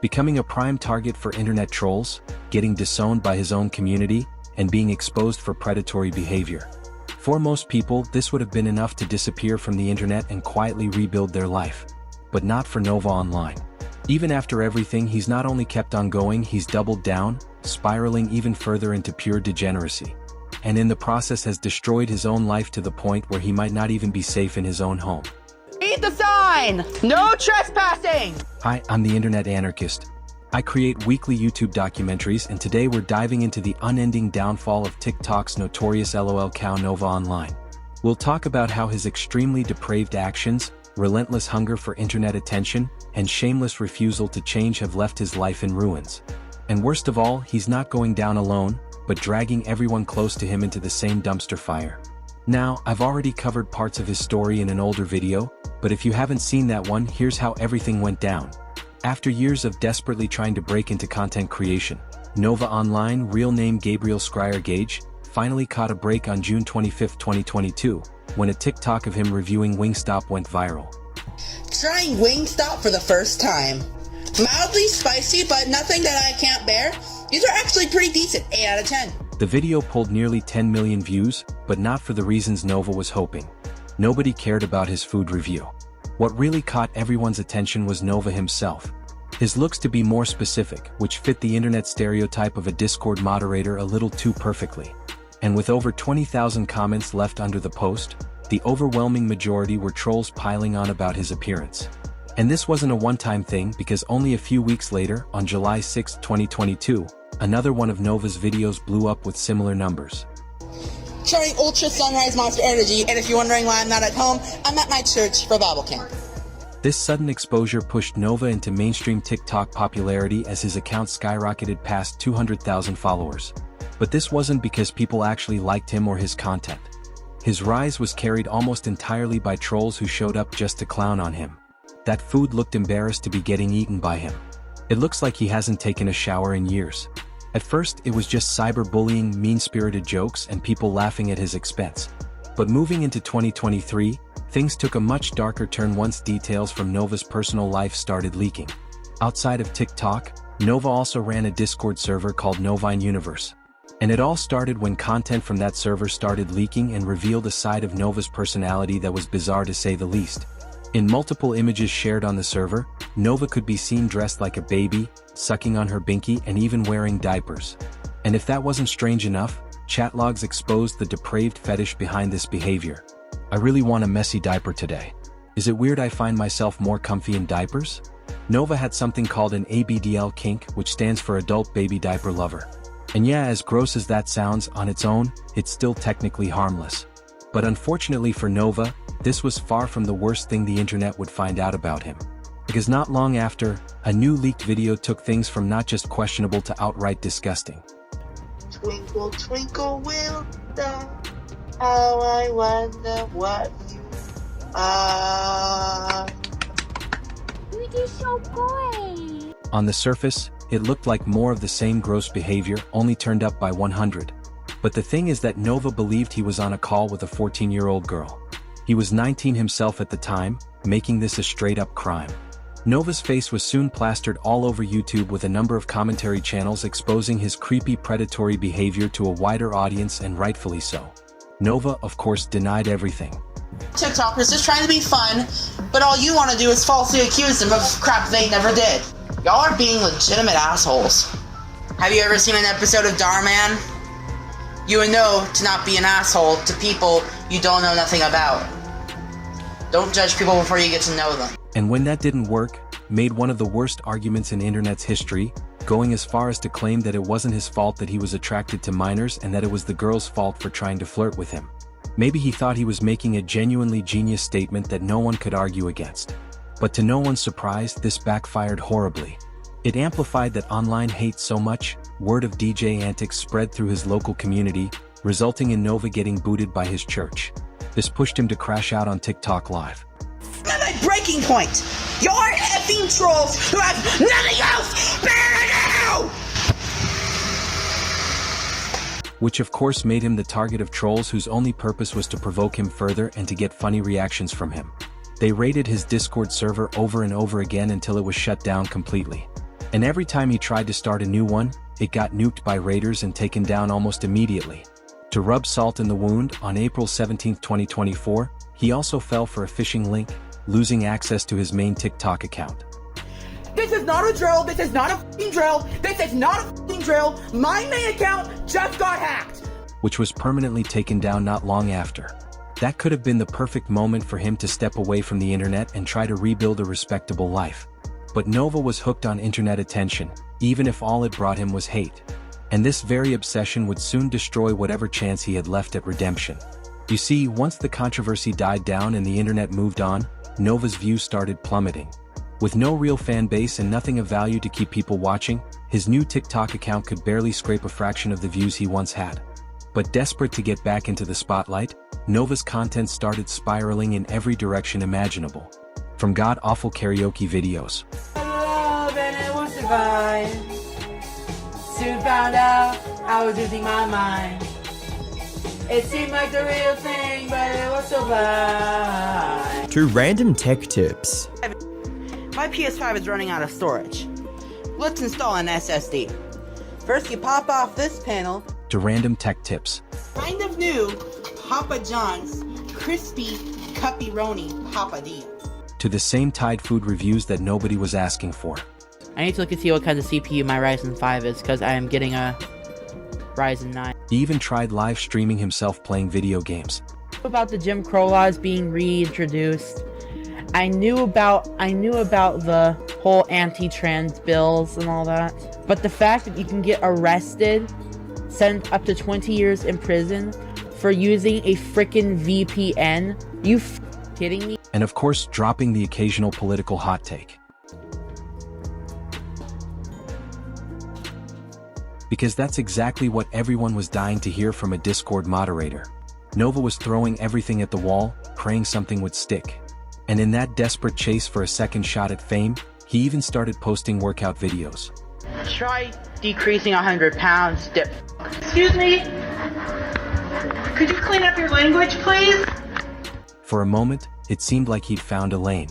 becoming a prime target for internet trolls, getting disowned by his own community, and being exposed for predatory behavior. For most people, this would have been enough to disappear from the internet and quietly rebuild their life. But not for NovaOnline. Even after everything, he's not only kept on going, he's doubled down, spiraling even further into pure degeneracy. And in the process has destroyed his own life to the point where he might not even be safe in his own home. Read the sign! No trespassing! Hi, I'm the Internet Anarchist. I create weekly YouTube documentaries, and today we're diving into the unending downfall of TikTok's notorious LOL cow NovaOnline. We'll talk about how his extremely depraved actions, relentless hunger for internet attention, and shameless refusal to change have left his life in ruins. And worst of all, he's not going down alone, but dragging everyone close to him into the same dumpster fire. Now, I've already covered parts of his story in an older video, but if you haven't seen that one, here's how everything went down. After years of desperately trying to break into content creation, NovaOnline, real name Gabriel Scryer Gage, finally caught a break on June 25, 2022, when a TikTok of him reviewing Wingstop went viral. Trying Wingstop for the first time. Mildly spicy, but nothing that I can't bear. These are actually pretty decent, 8 out of 10. The video pulled nearly 10 million views, but not for the reasons Nova was hoping. Nobody cared about his food review. What really caught everyone's attention was Nova himself. His looks, to be more specific, which fit the internet stereotype of a Discord moderator a little too perfectly. And with over 20,000 comments left under the post, the overwhelming majority were trolls piling on about his appearance. And this wasn't a one-time thing, because only a few weeks later, on July 6, 2022, another one of Nova's videos blew up with similar numbers. Trying Ultra Sunrise Monster Energy, and if you're wondering why I'm not at home, I'm at my church for Bible camp. This sudden exposure pushed Nova into mainstream TikTok popularity as his account skyrocketed past 200,000 followers. But this wasn't because people actually liked him or his content. His rise was carried almost entirely by trolls who showed up just to clown on him. That food looked embarrassed to be getting eaten by him. It looks like he hasn't taken a shower in years. At first, it was just cyberbullying, mean-spirited jokes, and people laughing at his expense. But moving into 2023, things took a much darker turn once details from Nova's personal life started leaking. Outside of TikTok, Nova also ran a Discord server called NovaOnline Universe. And it all started when content from that server started leaking and revealed a side of Nova's personality that was bizarre to say the least. In multiple images shared on the server, Nova could be seen dressed like a baby, sucking on her binky, and even wearing diapers. And if that wasn't strange enough, chat logs exposed the depraved fetish behind this behavior. I really want a messy diaper today. Is it weird I find myself more comfy in diapers? Nova had something called an ABDL kink, which stands for Adult Baby Diaper Lover. And yeah, as gross as that sounds on its own, it's still technically harmless. But unfortunately for Nova, this was far from the worst thing the internet would find out about him. Because not long after, a new leaked video took things from not just questionable to outright disgusting. Twinkle, twinkle, little star, how I wonder what you are. On the surface, it looked like more of the same gross behavior, only turned up by 100. But the thing is that Nova believed he was on a call with a 14-year-old girl. He was 19 himself at the time, making this a straight-up crime. Nova's face was soon plastered all over YouTube, with a number of commentary channels exposing his creepy predatory behavior to a wider audience, and rightfully so. Nova, of course, denied everything. TikTokers just trying to be fun, but all you want to do is falsely accuse them of crap they never did. Y'all are being legitimate assholes. Have you ever seen an episode of Darman? You would know to not be an asshole to people you don't know nothing about. Don't judge people before you get to know them. And when that didn't work, made one of the worst arguments in internet's history, going as far as to claim that it wasn't his fault that he was attracted to minors and that it was the girl's fault for trying to flirt with him. Maybe he thought he was making a genuinely genius statement that no one could argue against. But to no one's surprise, this backfired horribly. It amplified that online hate so much, word of DJ antics spread through his local community, resulting in Nova getting booted by his church. This pushed him to crash out on TikTok Live. At my breaking point, you're effing trolls who have nothing else better to do! Which of course made him the target of trolls whose only purpose was to provoke him further and to get funny reactions from him. They raided his Discord server over and over again until it was shut down completely. And every time he tried to start a new one, it got nuked by raiders and taken down almost immediately. To rub salt in the wound, on April 17, 2024, he also fell for a phishing link, losing access to his main TikTok account. This is not a drill, this is not a f***ing drill, this is not a f***ing drill, my main account just got hacked! Which was permanently taken down not long after. That could have been the perfect moment for him to step away from the internet and try to rebuild a respectable life. But Nova was hooked on internet attention, even if all it brought him was hate. And this very obsession would soon destroy whatever chance he had left at redemption. You see, once the controversy died down and the internet moved on, Nova's views started plummeting. With no real fan base and nothing of value to keep people watching, his new TikTok account could barely scrape a fraction of the views he once had. But desperate to get back into the spotlight, Nova's content started spiraling in every direction imaginable. From god-awful karaoke videos. Love and it was divine. Soon found out I was losing my mind. It seemed like the real thing, but it was so blind. To random tech tips. My PS5 is running out of storage. Let's install an SSD. First you pop off this panel. To random tech tips. Kind of new Papa John's Crispy Cuppy-Roni Papadilla. To the same Tide food reviews that nobody was asking for. I need to look and see what kind of CPU my Ryzen 5 is, because I am getting a Ryzen 9. He even tried live streaming himself playing video games. About the Jim Crow laws being reintroduced. I knew about the whole anti-trans bills and all that. But the fact that you can get arrested, sent up to 20 years in prison for using a frickin' VPN, you kidding me? And of course, dropping the occasional political hot take. Because that's exactly what everyone was dying to hear from a Discord moderator. Nova was throwing everything at the wall, praying something would stick. And in that desperate chase for a second shot at fame, he even started posting workout videos. Try decreasing 100 pounds, dip. Excuse me? Could you clean up your language, please? For a moment, it seemed like he'd found a lane.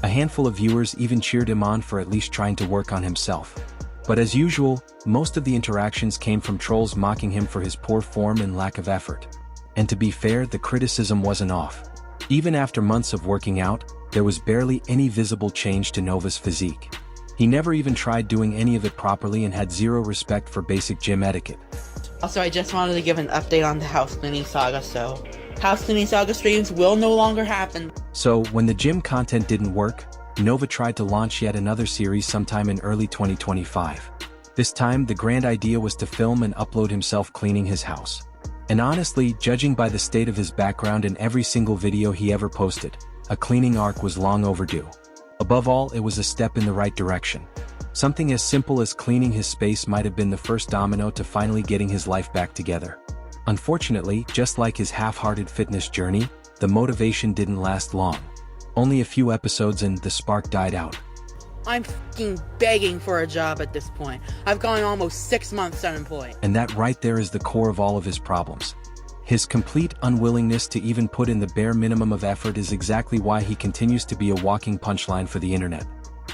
A handful of viewers even cheered him on for at least trying to work on himself. But as usual, most of the interactions came from trolls mocking him for his poor form and lack of effort. And to be fair, the criticism wasn't off. Even after months of working out, there was barely any visible change to Nova's physique. He never even tried doing any of it properly and had zero respect for basic gym etiquette. Also, I just wanted to give an update on the house cleaning saga, so house cleaning saga streams will no longer happen. So, when the gym content didn't work, Nova tried to launch yet another series sometime in early 2025. This time, the grand idea was to film and upload himself cleaning his house. And honestly, judging by the state of his background in every single video he ever posted, a cleaning arc was long overdue. Above all, it was a step in the right direction. Something as simple as cleaning his space might have been the first domino to finally getting his life back together. Unfortunately, just like his half-hearted fitness journey, the motivation didn't last long. Only a few episodes and the spark died out. I'm f***ing begging for a job at this point. I've gone almost 6 months unemployed. And that right there is the core of all of his problems. His complete unwillingness to even put in the bare minimum of effort is exactly why he continues to be a walking punchline for the internet.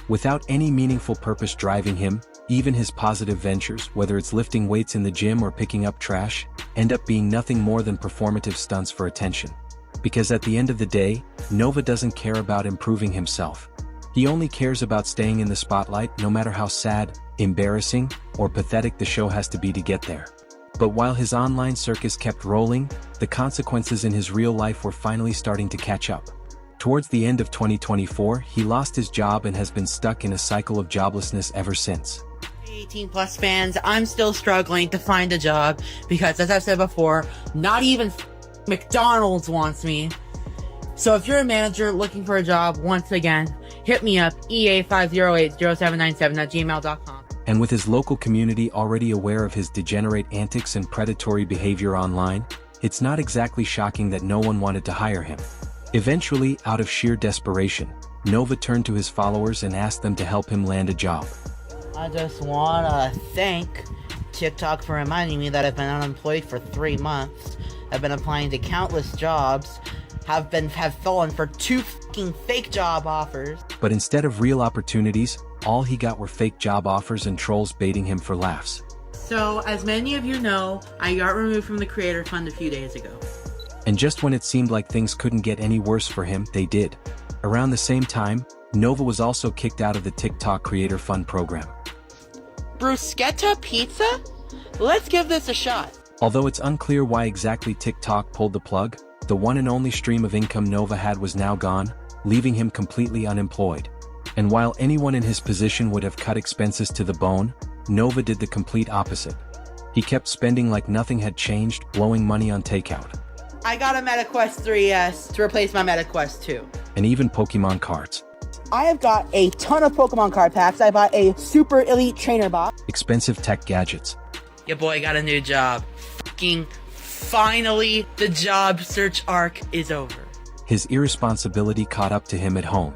Without any meaningful purpose driving him, even his positive ventures, whether it's lifting weights in the gym or picking up trash, end up being nothing more than performative stunts for attention. Because at the end of the day, Nova doesn't care about improving himself. He only cares about staying in the spotlight, no matter how sad, embarrassing, or pathetic the show has to be to get there. But while his online circus kept rolling, the consequences in his real life were finally starting to catch up. Towards the end of 2024, he lost his job and has been stuck in a cycle of joblessness ever since. 18 plus fans, I'm still struggling to find a job because, as I've said before, not even McDonald's wants me. So if you're a manager looking for a job, once again, hit me up, ea5080797@gmail.com. And with his local community already aware of his degenerate antics and predatory behavior online, it's not exactly shocking that no one wanted to hire him. Eventually, out of sheer desperation, Nova turned to his followers and asked them to help him land a job. I just wanna thank TikTok for reminding me that I've been unemployed for 3 months. I've been applying to countless jobs, have fallen for 2 fucking fake job offers. But instead of real opportunities, all he got were fake job offers and trolls baiting him for laughs. So, as many of you know, I got removed from the Creator Fund a few days ago. And just when it seemed like things couldn't get any worse for him, they did. Around the same time, Nova was also kicked out of the TikTok Creator Fund program. Bruschetta pizza? Let's give this a shot. Although it's unclear why exactly TikTok pulled the plug, the one and only stream of income Nova had was now gone, leaving him completely unemployed. And while anyone in his position would have cut expenses to the bone, Nova did the complete opposite. He kept spending like nothing had changed, blowing money on takeout. I got a MetaQuest 3S to replace my MetaQuest 2. And even Pokemon cards. I have got a ton of Pokemon card packs. I bought a Super Elite Trainer box. Expensive tech gadgets. Your boy got a new job. Fucking finally, the job search arc is over. His irresponsibility caught up to him at home.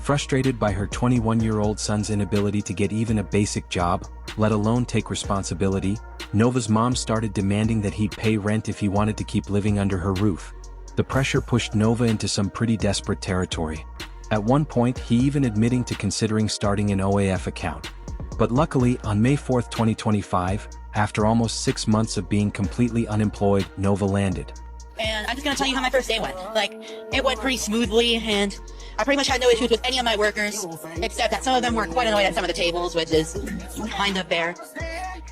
Frustrated by her 21-year-old son's inability to get even a basic job, let alone take responsibility, Nova's mom started demanding that he'd pay rent if he wanted to keep living under her roof. The pressure pushed Nova into some pretty desperate territory. At one point, he even admitting to considering starting an OAF account. But luckily, on May 4, 2025, after almost 6 months of being completely unemployed, Nova landed. And I'm just gonna tell you how my first day went. Like, it went pretty smoothly, and I pretty much had no issues with any of my workers, except that some of them were quite annoyed at some of the tables, which is kind of fair.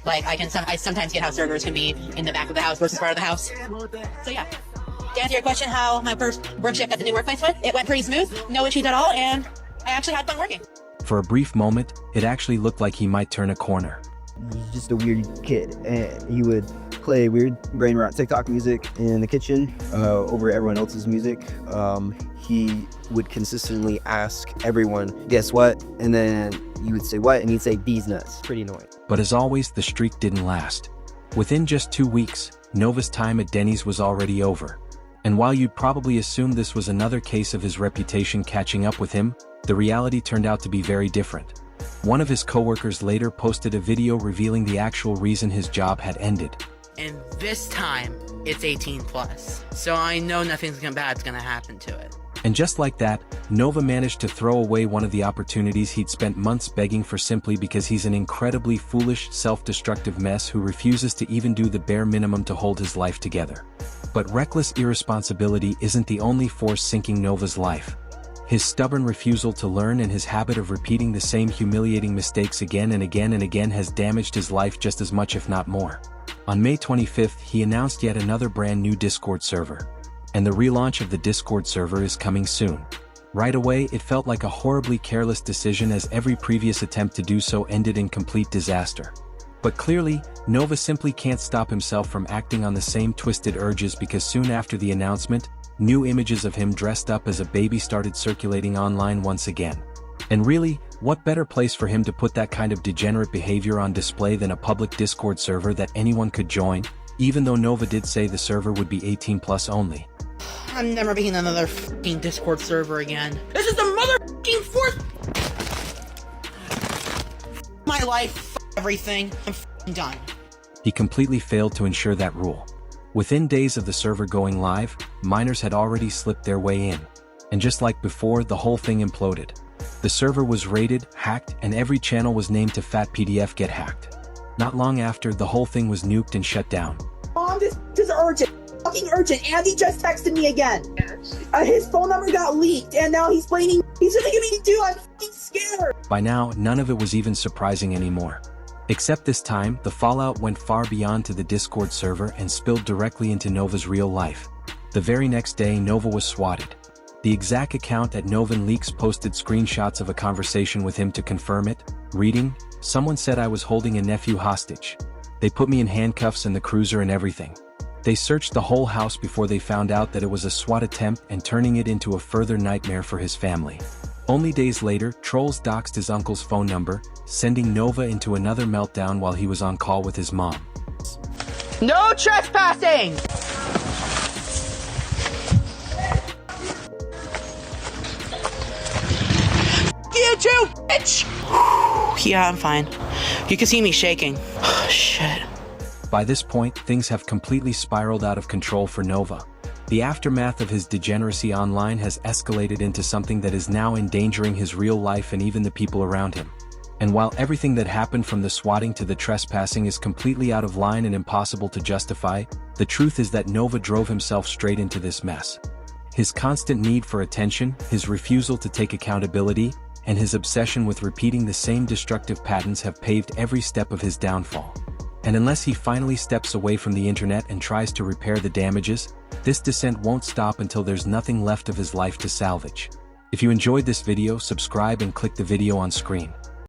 Like, I sometimes get how servers can be in the back of the house versus part of the house. So yeah, to answer your question, how my first work shift at the new workplace went, it went pretty smooth, no issues at all, and I actually had fun working. For a brief moment, it actually looked like he might turn a corner. He's just a weird kid, and he would play weird brain rot TikTok music in the kitchen over everyone else's music. He would consistently ask everyone, guess what? And then you would say what? And he'd say bees nuts. Pretty annoying. But as always, the streak didn't last. Within just 2 weeks, Nova's time at Denny's was already over. And while you'd probably assume this was another case of his reputation catching up with him, the reality turned out to be very different. One of his coworkers later posted a video revealing the actual reason his job had ended. And this time, it's 18 plus. So I know nothing bad's gonna happen to it. And just like that, Nova managed to throw away one of the opportunities he'd spent months begging for simply because he's an incredibly foolish, self-destructive mess who refuses to even do the bare minimum to hold his life together. But reckless irresponsibility isn't the only force sinking Nova's life. His stubborn refusal to learn and his habit of repeating the same humiliating mistakes again and again and again has damaged his life just as much, if not more. On May 25th, he announced yet another brand new Discord server. And the relaunch of the Discord server is coming soon. Right away, it felt like a horribly careless decision as every previous attempt to do so ended in complete disaster. But clearly, Nova simply can't stop himself from acting on the same twisted urges because soon after the announcement, new images of him dressed up as a baby started circulating online once again. And really, what better place for him to put that kind of degenerate behavior on display than a public Discord server that anyone could join, even though Nova did say the server would be 18 plus only. I'm never being another fucking Discord server again. This is the motherfucking fourth. My life, everything. I'm fucking done. He completely failed to ensure that rule. Within days of the server going live, miners had already slipped their way in. And just like before, the whole thing imploded. The server was raided, hacked, and every channel was named to Fat PDF get hacked. Not long after, the whole thing was nuked and shut down. Mom, this is urgent. Fucking urgent. Andy just texted me again. His phone number got leaked, and now he's blaming. He's gonna give me to do. I'm fucking scared. By now, none of it was even surprising anymore. Except this time, the fallout went far beyond to the Discord server and spilled directly into Nova's real life. The very next day, Nova was swatted. The exact account at Novan Leaks posted screenshots of a conversation with him to confirm it, reading, "Someone said I was holding a nephew hostage. They put me in handcuffs and the cruiser and everything. They searched the whole house before they found out that it was a SWAT attempt and turning it into a further nightmare for his family." Only days later, trolls doxed his uncle's phone number, sending Nova into another meltdown while he was on call with his mom. No trespassing! You too, bitch! Yeah, I'm fine. You can see me shaking. Shit. By this point, things have completely spiraled out of control for Nova. The aftermath of his degeneracy online has escalated into something that is now endangering his real life and even the people around him. And while everything that happened from the swatting to the trespassing is completely out of line and impossible to justify, the truth is that Nova drove himself straight into this mess. His constant need for attention, his refusal to take accountability, and his obsession with repeating the same destructive patterns have paved every step of his downfall. And unless he finally steps away from the internet and tries to repair the damages, this descent won't stop until there's nothing left of his life to salvage. If you enjoyed this video, subscribe and click the video on screen.